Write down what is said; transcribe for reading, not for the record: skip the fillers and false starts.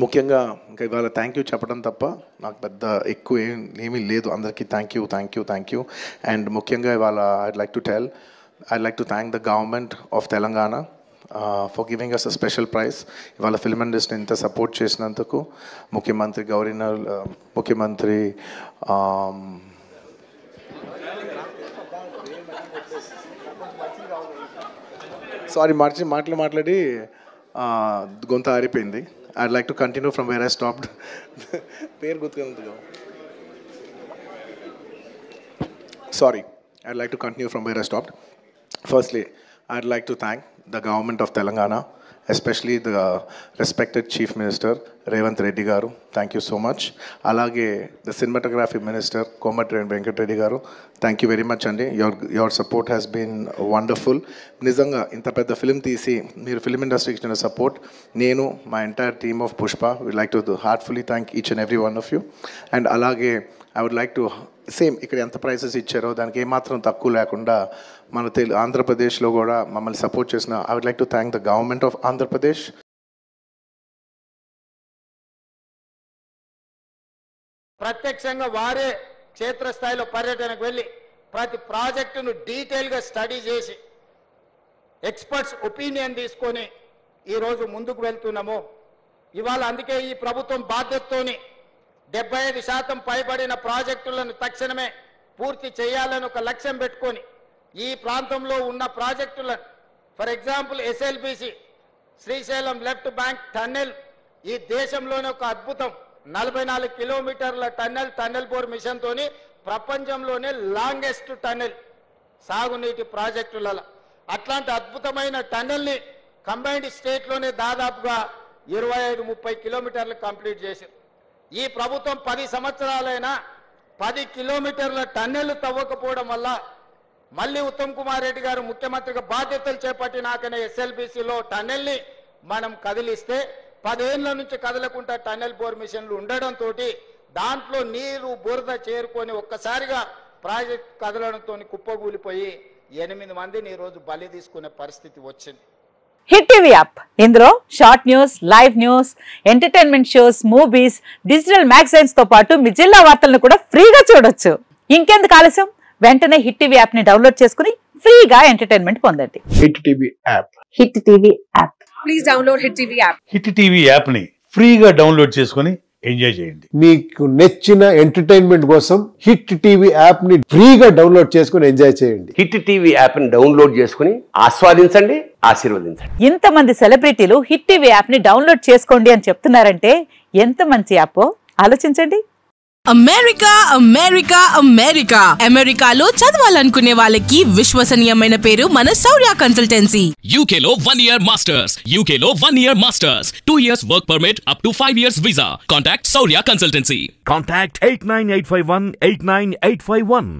ముఖ్యంగా ఇంకా ఇవాళ థ్యాంక్ యూ చెప్పడం తప్ప నాకు పెద్ద ఎక్కువ ఏమీ లేదు. అందరికీ థ్యాంక్ యూ. అండ్ ముఖ్యంగా ఇవాళ I'd like to thank the government of Telangana for giving us a special prize. ఇవాళ ఫిల్మ్ ఇండస్ట్రీని ఇంత సపోర్ట్ చేసినందుకు ముఖ్యమంత్రి గవర్నర్, ముఖ్యమంత్రి సారీ మాట్లాడి గొంత ఆరిపోయింది. I'd like to continue from where I stopped. పేరు గుర్తుకుంది. Sorry. I'd like to continue from where I stopped. Firstly, I'd like to thank the government of Telangana, especially the respected Chief Minister Revanth Reddy garu. Thank you so much. Alage the cinematography minister Komatireni Venkat Reddy garu. Thank you very much andi. Your support has been wonderful. Nizanga inta pedda film teesi meer film industry ki ichina support nenu my entire team of Pushpa would like to heartfully thank each and every one of you. And alage I would like to same ఇక్కడ ఎంత prices ఇచ్చారో దానికి ఏమాత్రం తక్కువ లేకుండా మన ఆంధ్రప్రదేశ్లో కూడా మమ్మల్ని సపోర్ట్ చేసిన I would like to thank the government of Andhra Pradesh. ప్రత్యక్షంగా వారే క్షేత్రస్థాయిలో పర్యటనకు వెళ్ళి ప్రతి ప్రాజెక్టును డీటెయిల్గా స్టడీ చేసి ఎక్స్పర్ట్స్ ఒపీనియన్ తీసుకొని ఈరోజు ముందుకు వెళ్తున్నాము. ఇవాళ అందుకే ఈ ప్రభుత్వం బాధ్యతతోని 75% పైబడిన ప్రాజెక్టులను తక్షణమే పూర్తి చేయాలని ఒక లక్ష్యం పెట్టుకొని ఈ ప్రాంతంలో ఉన్న ప్రాజెక్టులను for example SLBC Srisailam left bank tunnel ఈ దేశంలోనే ఒక అద్భుతం. 44 కిలోమీటర్ల టన్నెల్ బోర్ మిషన్తోని ప్రపంచంలోనే లాంగెస్ట్ టన్నెల్ సాగునీటి ప్రాజెక్టులలో. అట్లాంటి అద్భుతమైన టన్నెల్ని కంబైన్డ్ స్టేట్లోనే దాదాపుగా 25-30 కిలోమీటర్లు కంప్లీట్ చేశారు. ఈ ప్రభుత్వం 10 సంవత్సరాలైనా 10 కిలోమీటర్ల టన్నెల్ తవ్వకపోవడం వల్ల మళ్ళీ ఉత్తమ్ కుమార్ రెడ్డి గారు ముఖ్యమంత్రిగా బాధ్యతలు చేపట్టినాకనే ఎస్ఎల్బిసిలో టన్నెల్ని మనం కదిలిస్తే 10 ఏళ్ల నుంచి కదలకుండా టన్నెల్ బోర్ మిషన్లు ఉండడంతో దాంట్లో నీరు బురద చేరుకొని ఒక్కసారిగా ప్రాజెక్ట్ కదలడంతో కుప్పగూలిపోయి 8 మందిని ఈరోజు బలి తీసుకునే పరిస్థితి వచ్చింది. హిట్ టీవీ యాప్ ఇందులో short news, live news, entertainment shows, movies, digital magazines తో పాటు మీ జిల్లా వార్తలను కూడా ఫ్రీగా చూడొచ్చు. ఇంకెందుకు ఆలస్యం, వెంటనే హిట్ టీవీ యాప్ ని డౌన్లోడ్ చేసుకుని ఫ్రీగా ఎంటర్టైన్మెంట్ పొందండి. Hit TV app. Hit TV app. Please download hit TV app. Hit TV app ని ఫ్రీగా డౌన్లోడ్ చేసుకుని ఎంజాయ్ చేయండి. మీకు నచ్చిన ఎంటర్టైన్మెంట్ కోసం హిట్ టీవీ యాప్ ని ఫ్రీగా డౌన్లోడ్ చేసుకుని ఎంజాయ్ చేయండి. హిట్ టీవీ యాప్ ని డౌన్లోడ్ చేసుకుని ఆస్వాదించండి, ఆశీర్వదించండి. ఇంతమంది సెలబ్రిటీలు హిట్ టీవీ యాప్ ని డౌన్లోడ్ చేసుకోండి అని చెప్తున్నారంటే ఎంత మంచి యాప్ ఆలోచించండి. అమెరికా అమెరికా అమెరికా అమెరికాలో చదవాలనుకునే వాళ్ళకి విశ్వసనీయమైన పేరు మన శౌర్య కన్సల్టెన్సీ. UK లో 1 year masters, UK లో 1 year masters, 2 years work permit up to 5 years visa. Contact Saurya Consultancy. Contact 89851 89851.